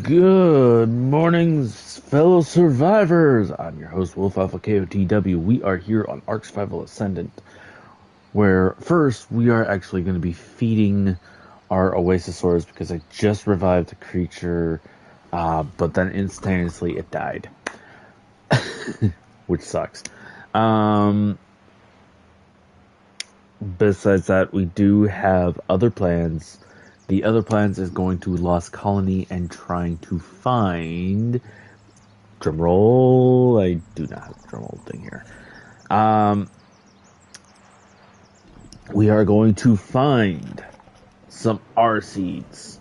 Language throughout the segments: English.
Good morning, fellow survivors. I'm your host, Wolf Alpha KOTW. We are here on Ark Survival Ascended, where first we are actually going to be feeding our Oasisaurs because I just revived a creature, but then instantaneously it died, which sucks. Besides that, we do have other plans. The other plans is going to Lost Colony and trying to find... Drumroll. I do not have a drumroll thing here. We are going to find some R seeds.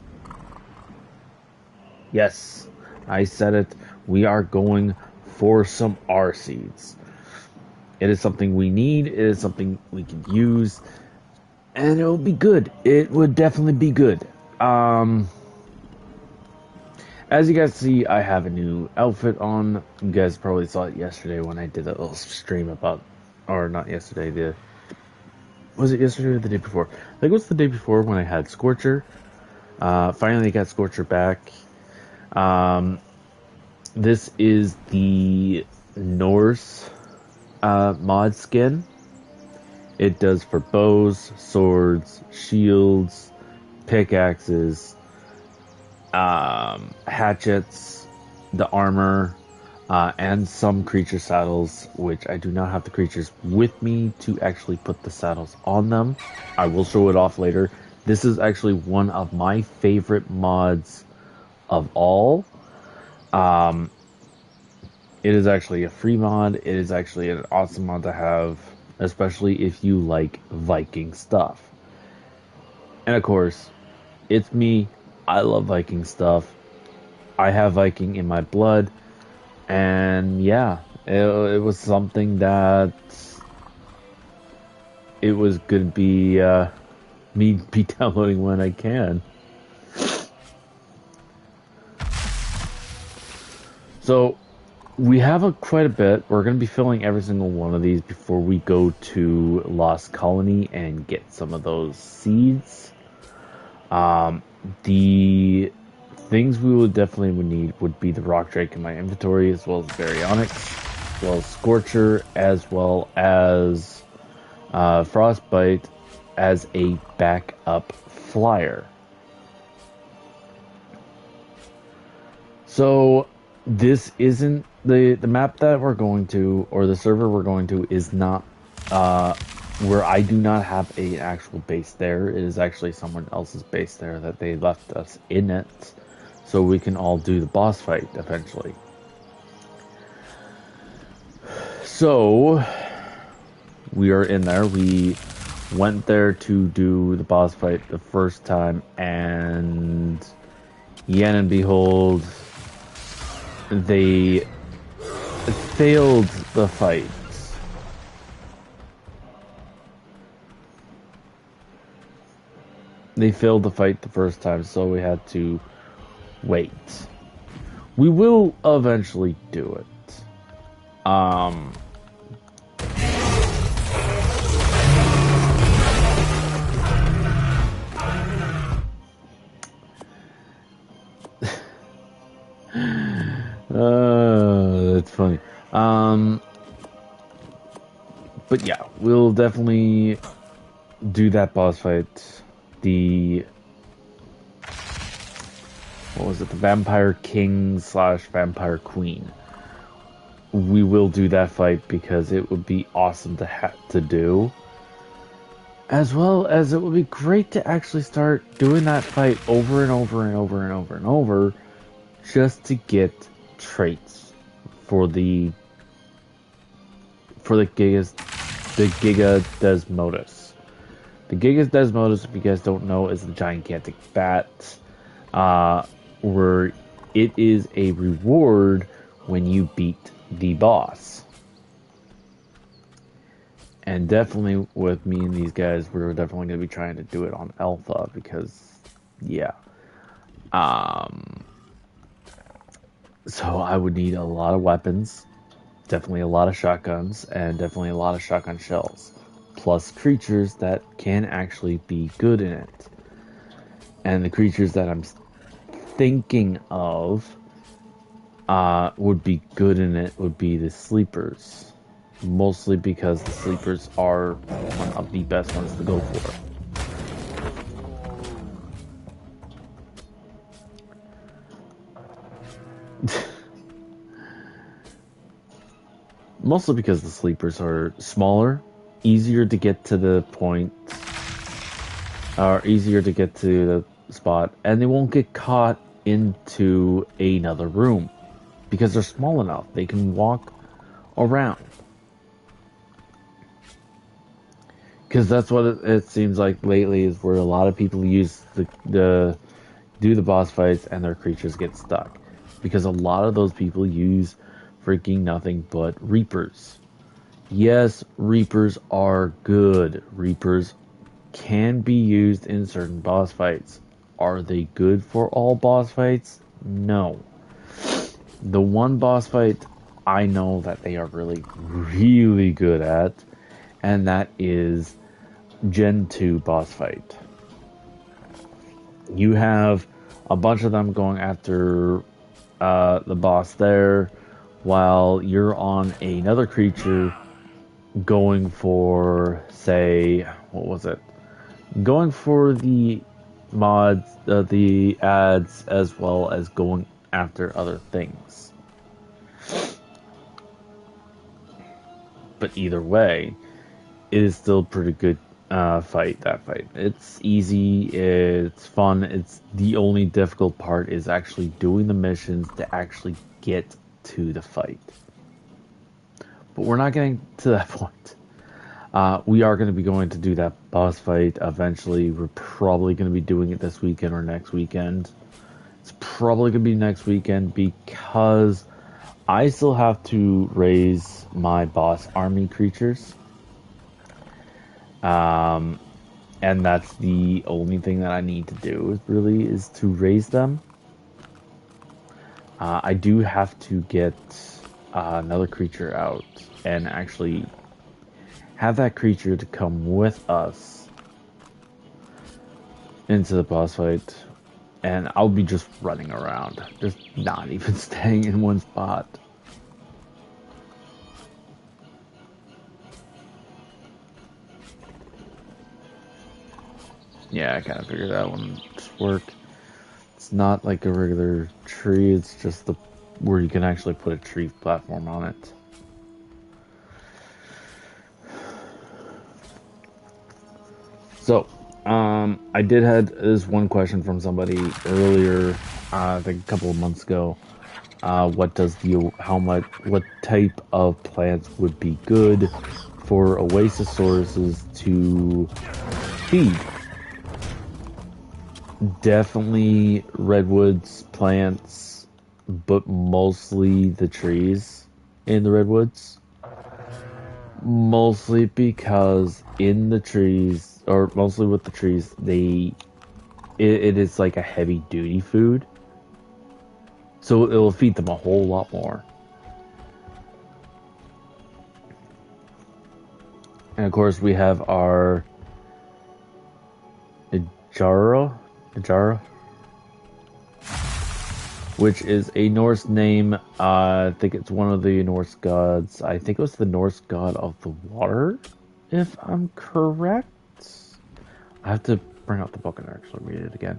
Yes, I said it. We are going for some R seeds. It is something we need. It is something we can use. And it will be good. It would definitely be good. As you guys see, I have a new outfit on. You guys probably saw it yesterday when I did a little stream about... Or not yesterday, was it yesterday or the day before? I think it was the day before when I had Scorcher. Finally got Scorcher back. This is the Norse mod skin. It does for bows, swords, shields, pickaxes, hatchets, the armor, and some creature saddles, which I do not have the creatures with me to actually put the saddles on them. I will show it off later. This is actually one of my favorite mods of all. It is actually a free mod. It is actually an awesome mod to have, especially if you like Viking stuff. And of course, it's me. I love Viking stuff. I have Viking in my blood. And yeah, it was something that it was going to be me be downloading when I can. So we have quite a bit. We're going to be filling every single one of these before we go to Lost Colony and get some of those seeds. The things we would definitely need would be the Rock Drake in my inventory, as well as Baryonyx, as well as Scorcher, as well as Frostbite as a backup flyer. So this isn't the map that we're going to, or the server we're going to, is not where I do not have an actual base there. It is actually someone else's base there that they left us in it, so we can all do the boss fight eventually. So we are in there. We went there to do the boss fight the first time, and yen and behold, they failed the fight. They failed the fight the first time, so we had to wait. We will eventually do it. That's funny. But yeah, we'll definitely do that boss fight. What was it? The Vampire King / Vampire Queen. We will do that fight because it would be awesome to do. As well as it would be great to actually start doing that fight over and over and over and over and over, just to get traits for the Giga Desmodus. The Giga Desmodus, if you guys don't know, is the gigantic bat, where it is a reward when you beat the boss. And definitely with me and these guys, we're definitely going to be trying to do it on Alpha because, yeah. So I would need a lot of weapons, definitely a lot of shotguns, and definitely a lot of shotgun shells, plus creatures that can actually be good in it. And the creatures that I'm thinking of would be good in it would be the sleepers. Mostly because the sleepers are one of the best ones to go for. Mostly because the sleepers are smaller, easier to get to the point, or easier to get to the spot, and they won't get caught into another room because they're small enough. They can walk around. Because that's what it seems like lately is where a lot of people use the do the boss fights and their creatures get stuck. Because a lot of those people use freaking nothing but Reapers. Yes, Reapers are good. Reapers can be used in certain boss fights. Are they good for all boss fights? No. The one boss fight I know that they are really, really good at, and that is Gen 2 boss fight. You have a bunch of them going after the boss there, while you're on another creature going for, say, what was it? Going for the mods, the ads, as well as going after other things. But either way, it is still pretty good fight. That fight, it's easy, it's fun. It's the only difficult part is actually doing the missions to actually get to the fight. But we're not getting to that point. We are going to be going to do that boss fight eventually. We're probably going to be doing it this weekend or next weekend. It's probably going to be next weekend because I still have to raise my boss army creatures. And that's the only thing that I need to do really is to raise them. I do have to get another creature out and actually have that creature to come with us into the boss fight, and I'll be just running around, just not even staying in one spot. Yeah, I kind of figured that one would work. It's not like a regular tree, it's just the where you can actually put a tree platform on it. So, I did had this one question from somebody earlier, I think a couple of months ago. What does what type of plants would be good for oasisauruses to feed? Definitely redwoods plants, but mostly the trees in the redwoods. Mostly because in the trees, or mostly with the trees, it is like a heavy duty food. So it'll feed them a whole lot more. And of course we have our Ijara, which is a Norse name. I think it's one of the Norse gods. I think it was the Norse god of the water, if I'm correct. I have to bring out the book and actually read it again.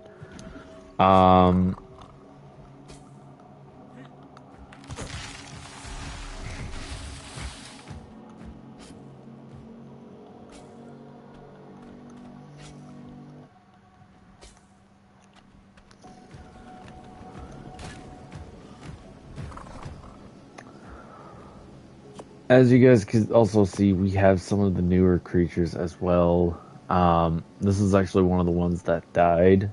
As you guys can also see, we have some of the newer creatures as well. This is actually one of the ones that died.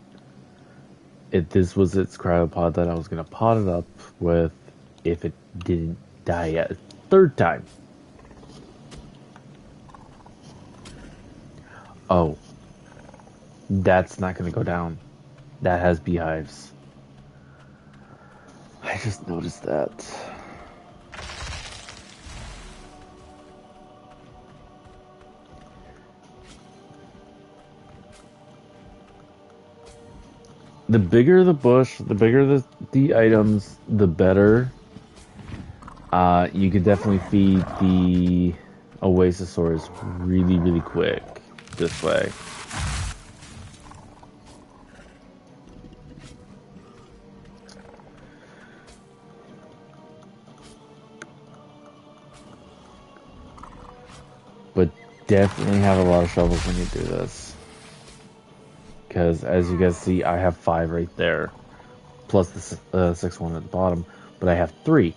This was its cryopod that I was gonna pot it up with if it didn't die yet. Third time. Oh, that's not gonna go down. That has beehives. I just noticed that. The bigger the bush, the bigger the items, the better. You can definitely feed the Oasisaurus really, really quick this way. But definitely have a lot of shovels when you do this. Because as you guys see, I have 5 right there. Plus the 6th one at the bottom. But I have 3.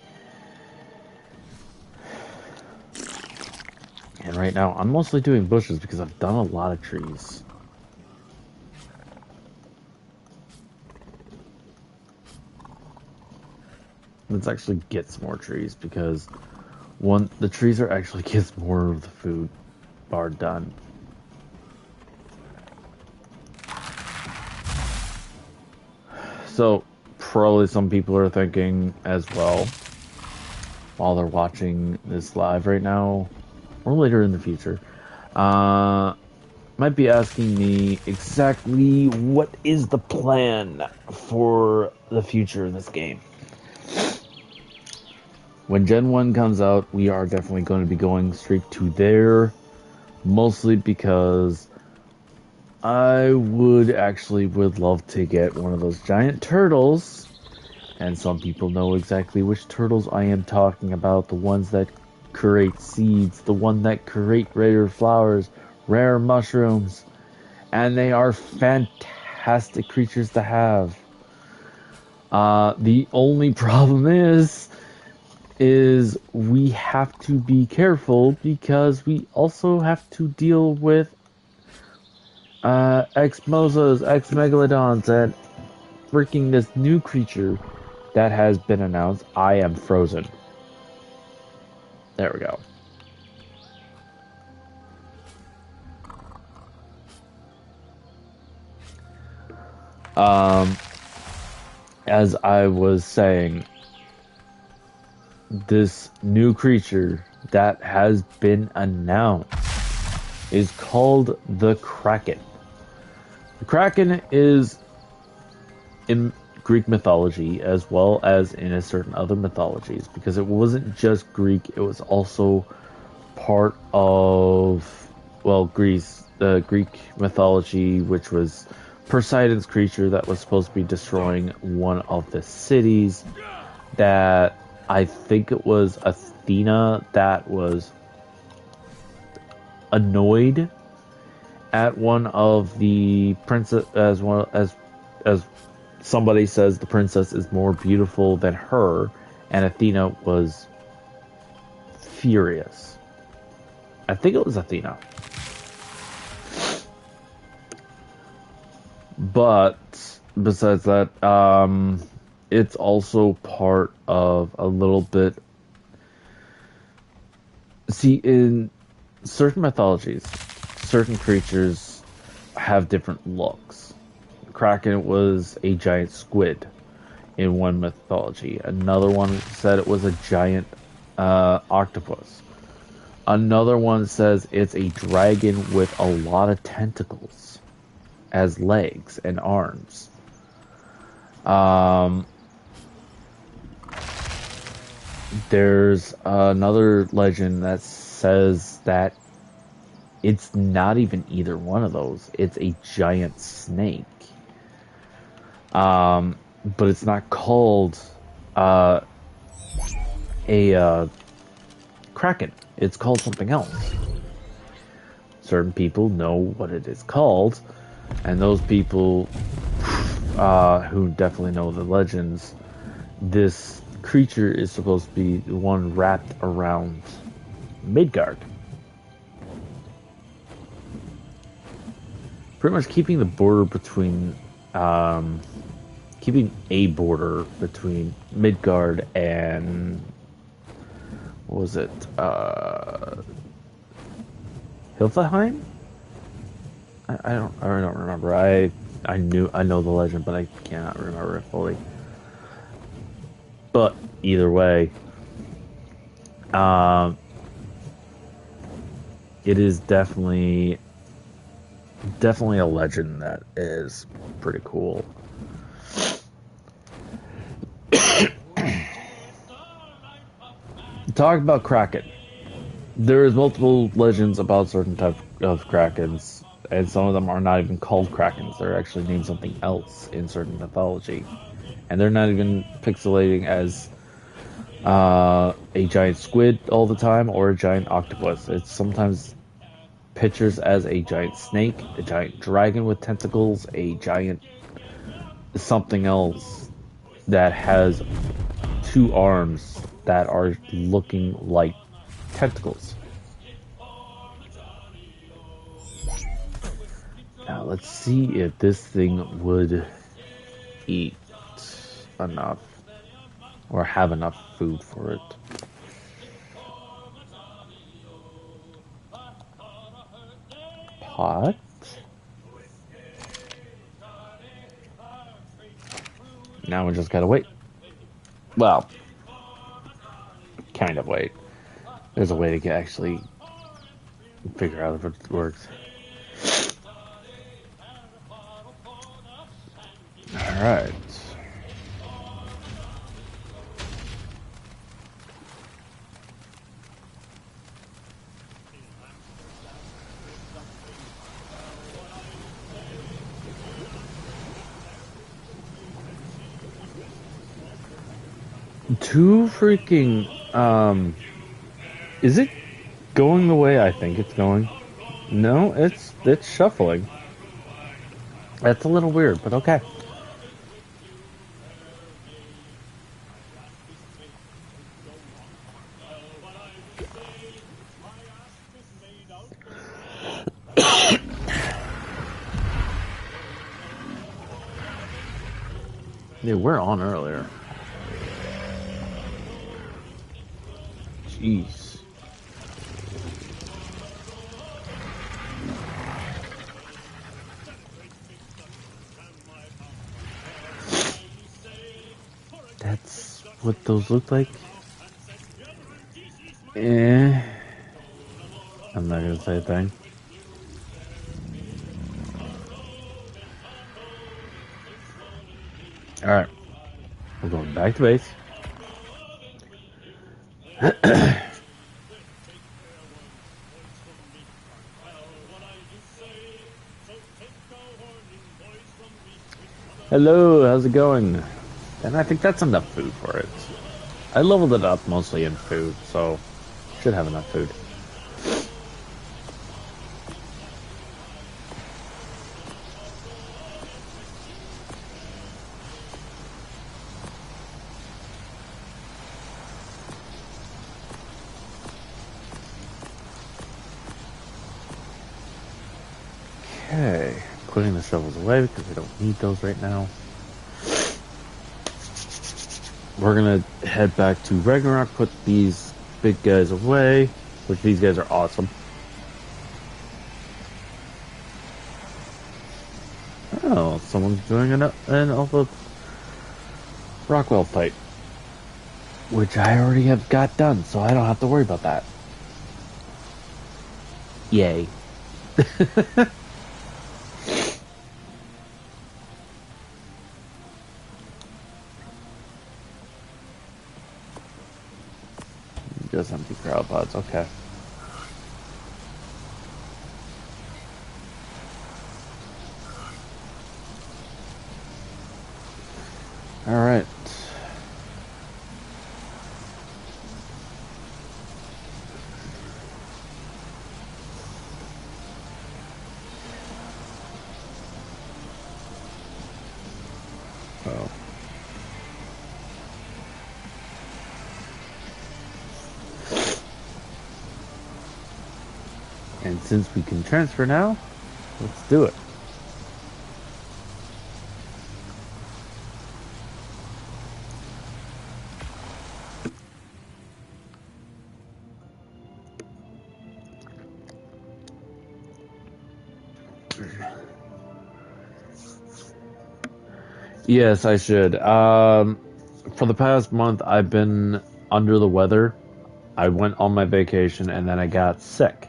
And right now, I'm mostly doing bushes because I've done a lot of trees. Let's actually get some more trees because the trees are actually gets more of the food bar done. So probably some people are thinking as well while they're watching this live right now or later in the future, might be asking me exactly what is the plan for the future of this game. When Gen 1 comes out, we are definitely going to be going straight to there, mostly because I would love to get one of those giant turtles, and some people know exactly which turtles I am talking about, the ones that create seeds, the one that create rare flowers, rare mushrooms, and they are fantastic creatures to have. The only problem is we have to be careful because we also have to deal with X-Mosas, X-Megalodons, and freaking this new creature that has been announced. I am frozen. There we go. As I was saying, this new creature that has been announced is called the Kraken. The Kraken is in Greek mythology as well as in a certain other mythologies, because it wasn't just Greek, it was also part of, well, Greece, the Greek mythology, which was Poseidon's creature that was supposed to be destroying one of the cities, that I think it was Athena that was annoyed at one of the princess, as somebody says the princess is more beautiful than her, and Athena was furious. I think it was Athena. But besides that, it's also part of a little bit. See, in certain mythologies, certain creatures have different looks. Kraken was a giant squid in one mythology. Another one said it was a giant octopus. Another one says it's a dragon with a lot of tentacles as legs and arms. There's another legend that says that it's not even either one of those. It's a giant snake. But it's not called a kraken. It's called something else. Certain people know what it is called, and those people who definitely know the legends, this creature is supposed to be the one wrapped around Midgard. Pretty much keeping the border between, keeping a border between Midgard and, what was it, Hilfheim? I don't remember. I know the legend, but I cannot remember it fully. But either way, um, it is definitely a legend that is pretty cool. Talk about Kraken. There's multiple legends about certain types of Krakens, and some of them are not even called Krakens. They're actually named something else in certain mythology. And they're not even pixelating as a giant squid all the time or a giant octopus. It's sometimes pictures as a giant snake, a giant dragon with tentacles, a giant something else that has two arms that are looking like tentacles. Now let's see if this thing would eat enough or have enough food for it. Pot? Now we just gotta wait. Well, kind of wait. There's a way to actually figure out if it works. Alright. Too freaking, is it going the way I think it's going? No, it's shuffling. That's a little weird, but okay. They were on earlier. Jeez. That's what those look like? Eh. I'm not gonna say a thing. Alright. We're going back to base. Hello, how's it going? And I think that's enough food for it. I leveled it up mostly in food, so should have enough food. Okay, putting the shovels away because we don't need those right now. We're gonna head back to Ragnarok, put these big guys away, which these guys are awesome. Oh, someone's doing an Alpha Rockwell fight, which I already have got done, so I don't have to worry about that. Yay. Just empty crowd pods, okay. Alright. Oh. And since we can transfer now, let's do it. Yes, I should. For the past month, I've been under the weather. I went on my vacation and then I got sick.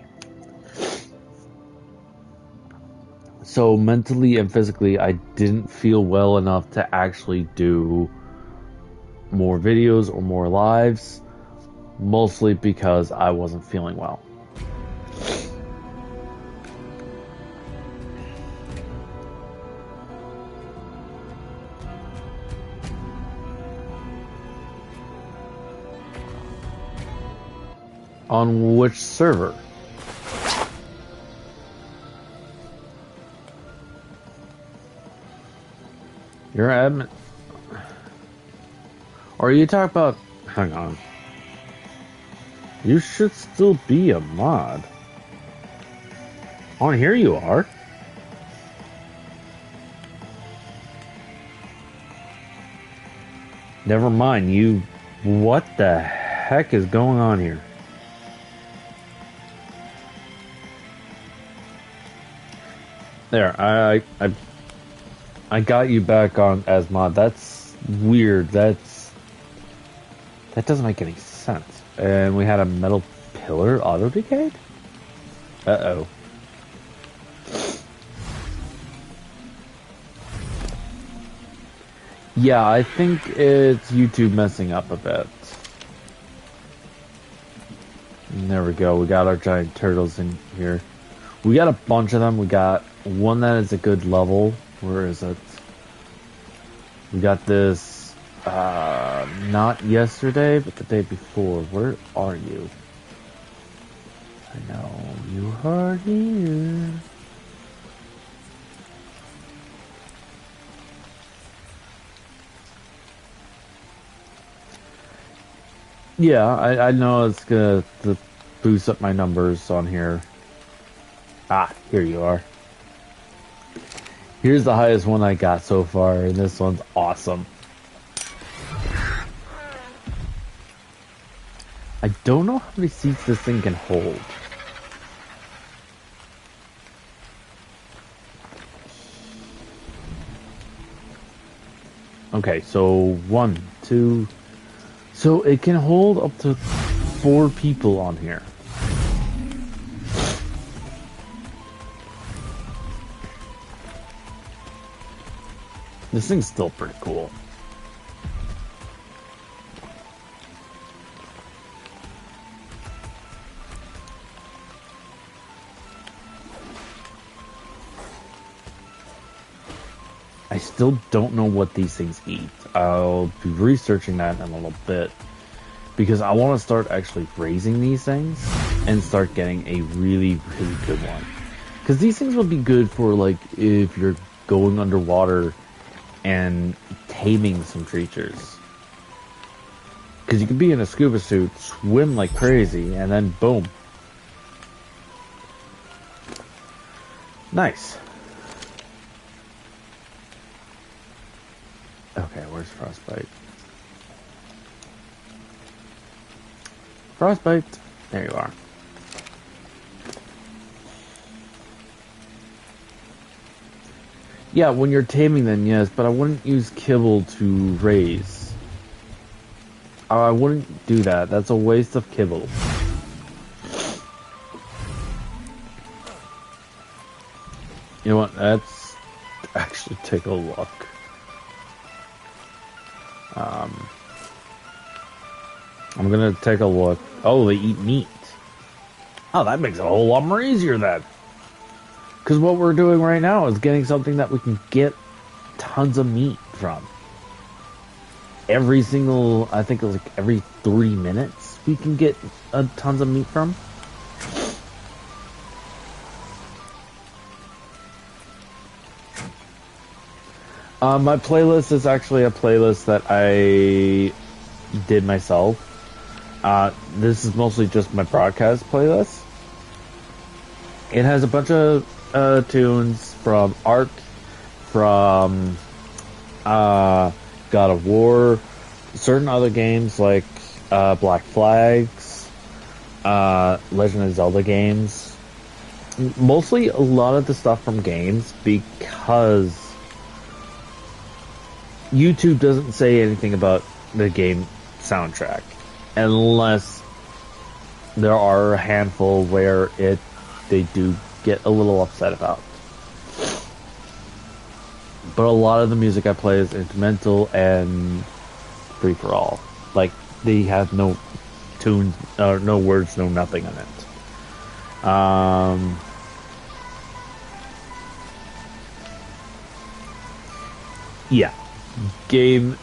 So mentally and physically, I didn't feel well enough to actually do more videos or more lives, mostly because I wasn't feeling well. On which server? You're admin. Or are you talking about... Hang on. You should still be a mod. On here you are. Never mind, you... What the heck is going on here? There, I got you back on as mod. That's weird. That doesn't make any sense. And we had a metal pillar auto decayed? Uh-oh. Yeah, I think it's YouTube messing up a bit. And there we go. We got our giant turtles in here. We got a bunch of them. We got one that is a good level. Where is it? We got this, not yesterday, but the day before. Where are you? I know you are here. Yeah, I know it's gonna boost up my numbers on here. Ah, here you are. Here's the highest one I got so far, and this one's awesome. I don't know how many seats this thing can hold. Okay, so 1, 2... So it can hold up to 4 people on here. This thing's still pretty cool. I still don't know what these things eat. I'll be researching that in a little bit. Because I want to start actually raising these things and start getting a really, really good one. Because these things will be good for, like, if you're going underwater and taming some creatures. Because you could be in a scuba suit, swim like crazy, and then boom. Nice. Okay, where's Frostbite? Frostbite! There you are. Yeah, when you're taming them, yes, but I wouldn't use kibble to raise. I wouldn't do that. That's a waste of kibble. You know what? Let's actually take a look. I'm gonna take a look. Oh, they eat meat. Oh, that makes it a whole lot more easier then. Because what we're doing right now is getting something that we can get tons of meat from. Every single, I think it was like every 3 minutes we can get tons of meat from. My playlist is actually a playlist that I did myself. This is mostly just my broadcast playlist. It has a bunch of tunes from Ark, from God of War, certain other games like Black Flags, Legend of Zelda games. Mostly a lot of the stuff from games, because YouTube doesn't say anything about the game soundtrack, unless there are a handful where they do get a little upset about. But a lot of the music I play is instrumental and free for all. Like, they have no tunes, no words, no nothing in it. Yeah, game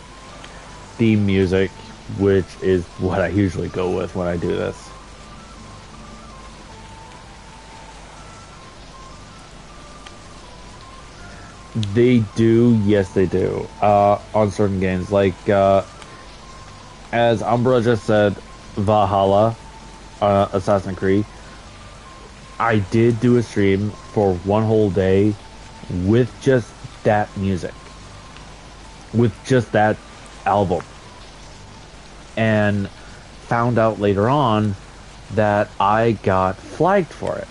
theme music, which is what I usually go with when I do this. They do, yes, they do. On certain games, like as Umbra just said, Valhalla, Assassin's Creed. I did do a stream for one whole day with just that music, with just that album, and found out later on that I got flagged for it.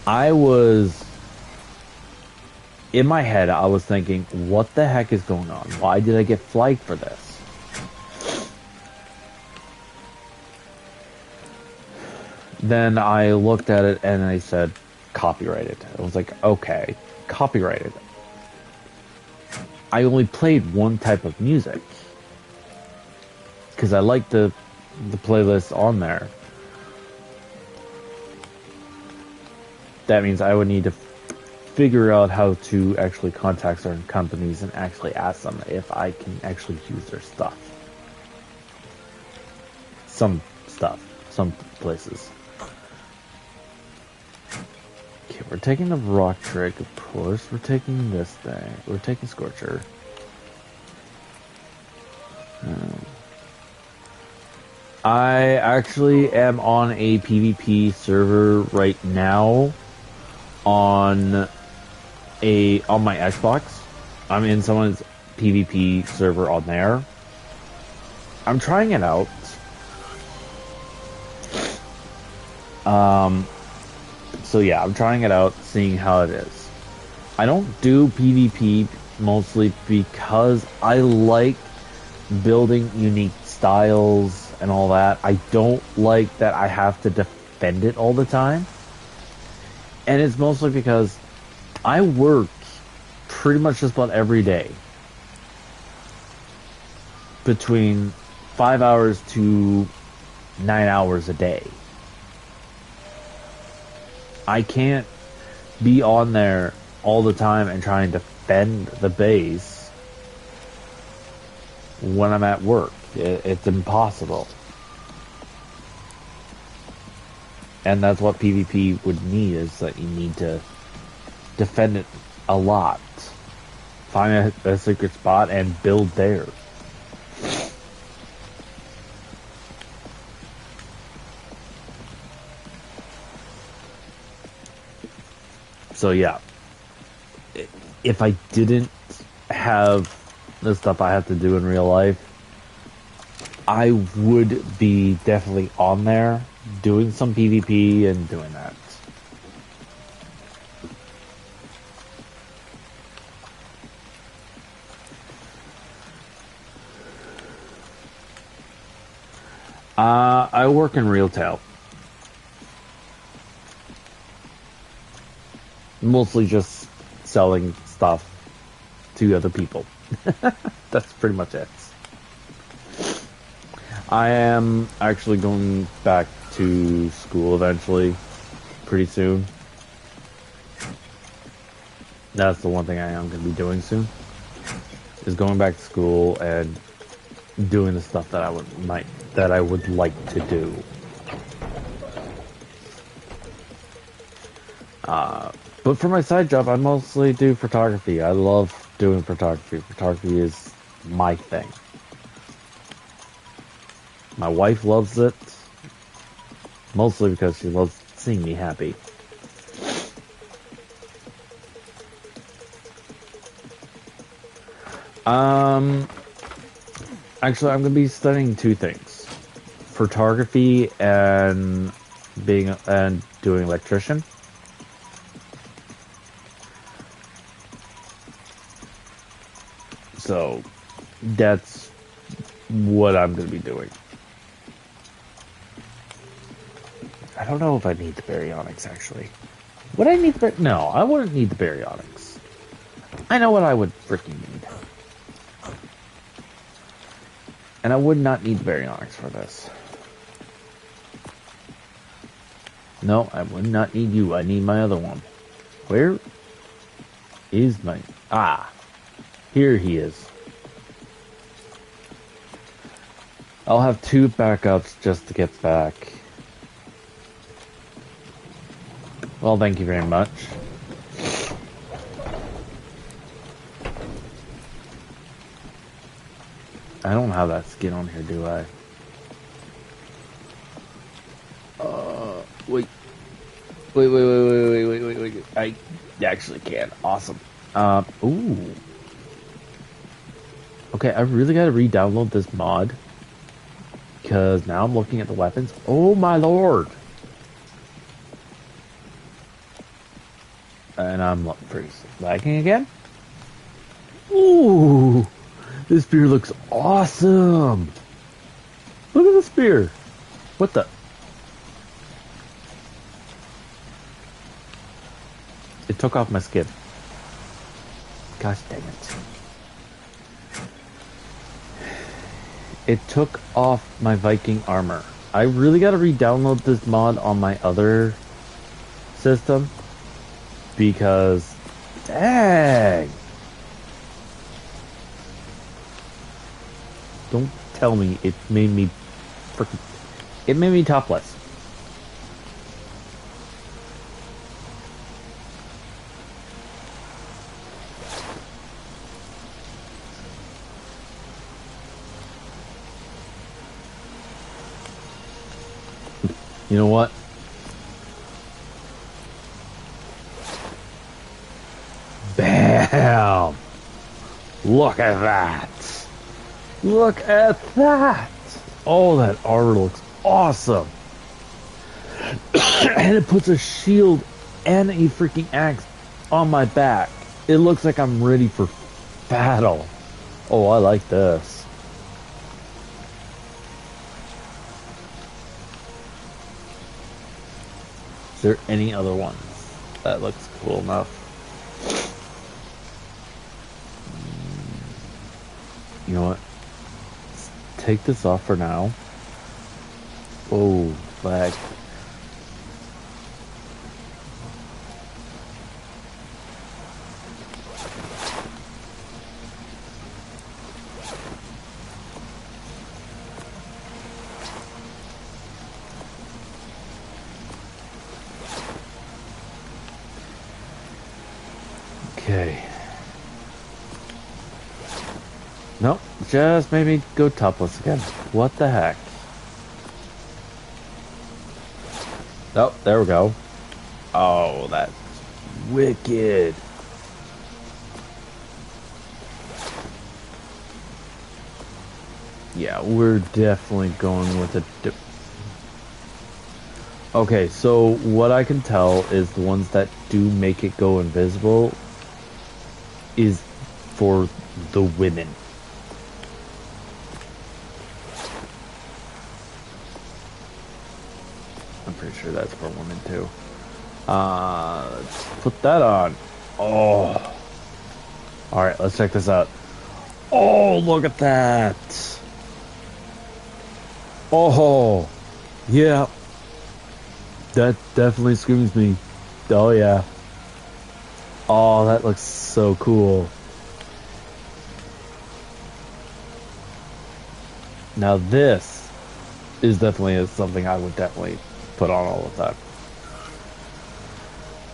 I was in my head, I was thinking, what the heck is going on? Why did I get flagged for this? Then I looked at it and I said, copyrighted. I was like, okay, copyrighted. I only played one type of music because I liked the playlist on there. That means I would need to figure out how to actually contact certain companies and actually ask them if I can actually use their stuff. Some places. Okay, we're taking the rock trick, of course. We're taking this thing. We're taking Scorcher. I actually am on a PvP server right now on my Xbox. I'm in someone's PvP server on there. I'm trying it out. So yeah, I'm trying it out, seeing how it is. I don't do PvP mostly because I like building unique styles and all that. I don't like that I have to defend it all the time. And it's mostly because I work pretty much just about every day. Between 5 hours to 9 hours a day. I can't be on there all the time and try and defend the base when I'm at work. It's impossible. And that's what PvP would need, is that you need to defend it a lot. Find a secret spot and build there. So yeah, if I didn't have the stuff I have to do in real life, I would be definitely on there doing some PvP and doing that. I work in retail. Mostly just selling stuff to other people. That's pretty much it. I am actually going back to school eventually, pretty soon. That's the one thing I am going to be doing soon, is going back to school and doing the stuff that I would like to do. But for my side job, I mostly do photography. I love doing photography. Photography is my thing. My wife loves it, mostly because she loves seeing me happy. Actually, I'm going to be studying two things: photography and doing electrician. So, That's what I'm going to be doing. I don't know if I need the baryonyx, actually. Would I need the No, I wouldn't need the baryonyx. I know what I would freaking need. And I would not need the baryonyx for this. No, I would not need you. I need my other one. Where is my... Ah, here he is. I'll have 2 backups just to get back. Well, thank you very much. I don't have that skin on here, do I? Wait. Wait. I actually can. Awesome. Ooh. Okay, I really gotta re-download this mod. Because now I'm looking at the weapons. Oh my lord! And I'm lagging again? Ooh! This spear looks awesome! Look at the spear! What the? It took off my skin. Gosh dang it. It took off my Viking armor. I really gotta re-download this mod on my other system. Because, dang! Don't tell me it made me freaking... It made me topless. You know what? Bam! Look at that! Look at that! Oh, that armor looks awesome! And it puts a shield and a freaking axe on my back. It looks like I'm ready for battle. Oh, I like this. Is there any other ones that looks cool enough? You know what? Let's take this off for now. Oh, lag. Okay. Nope, just made me go topless again. What the heck? Oh, there we go. Oh, that's wicked. Yeah, we're definitely going with a... Okay, so what I can tell is the ones that do make it go invisible is for the women. I'm pretty sure that's for women too. Let's put that on. Oh. Alright, let's check this out. Oh, look at that. Oh. Yeah. That definitely screams me. Oh, yeah. Oh, that looks so cool. Now this is definitely something I would definitely put on all the time.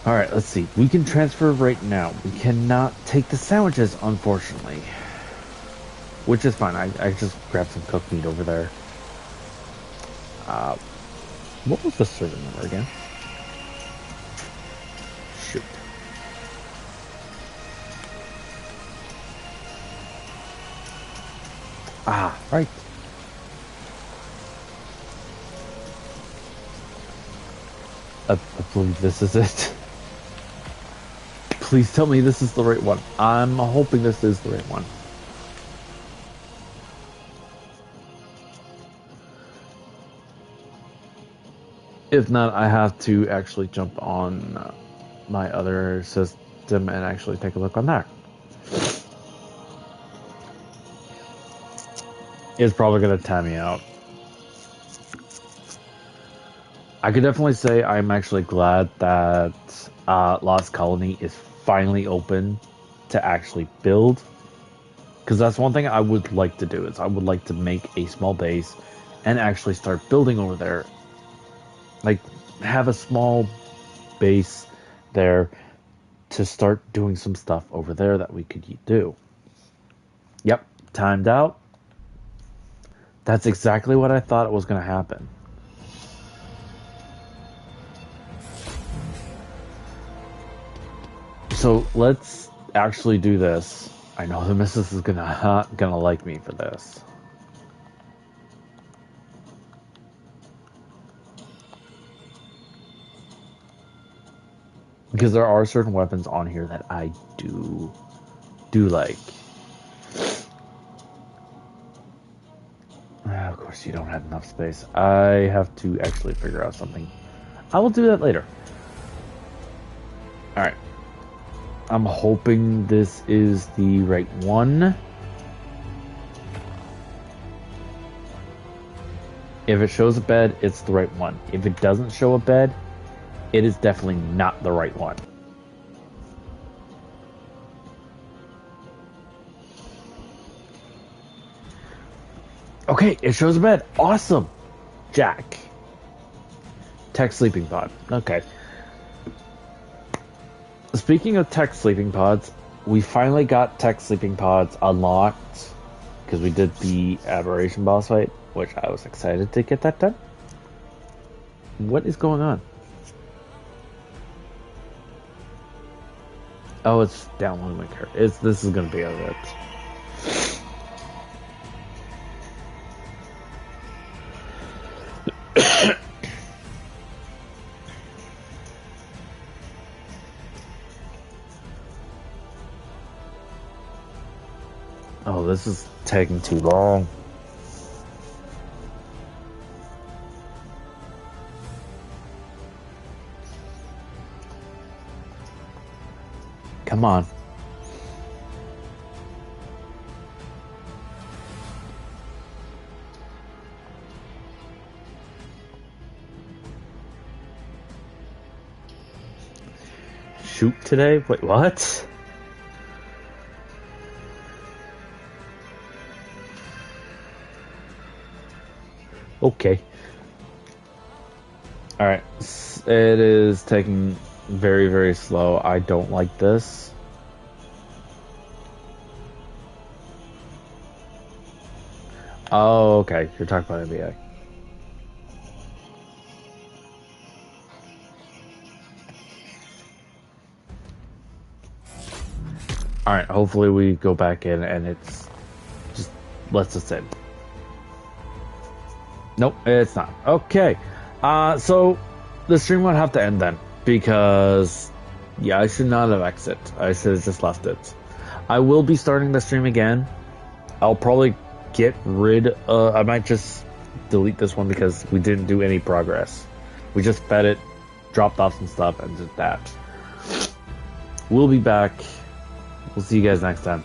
Alright, let's see. We can transfer right now. We cannot take the sandwiches, unfortunately. Which is fine. I just grabbed some cooked meat over there. What was the server number again? Shoot. Ah, right. I believe this is it. Please tell me this is the right one. I'm hoping this is the right one. If not, I have to actually jump on my other system and actually take a look on that. It's probably going to time me out. I could definitely say I'm actually glad that Lost Colony is finally open to actually build. Because that's one thing I would like to do, is I would like to make a small base and actually start building over there. Like, have a small base there to start doing some stuff over there that we could do. Yep, timed out. That's exactly what I thought was going to happen. So let's actually do this. I know the missus is gonna like me for this. Because there are certain weapons on here that I do like. Of course, you don't have enough space. I have to actually figure out something. I will do that later. Alright. I'm hoping this is the right one. If it shows a bed, it's the right one. If it doesn't show a bed, it is definitely not the right one. Okay, it shows a bed. Awesome. Jack. Tech sleeping pod. Okay. Speaking of tech sleeping pods, we finally got tech sleeping pods unlocked because we did the aberration boss fight, which I was excited to get that done. What is going on? Oh, it's downloading my card. This is gonna be a rip. Oh, this is taking too long. Come on. Shoot today? Wait, what? Okay. Alright. It is taking very, very slow. I don't like this. Oh, okay. You're talking about NBA. Alright, hopefully we go back in and it's just lets us in. Nope, it's not. Okay. So the stream would have to end then because yeah, I should not have exited. I should have just left it. I will be starting the stream again. I'll probably get rid I might just delete this one because we didn't do any progress. We just fed it, dropped off some stuff, and did that. We'll be back. We'll see you guys next time.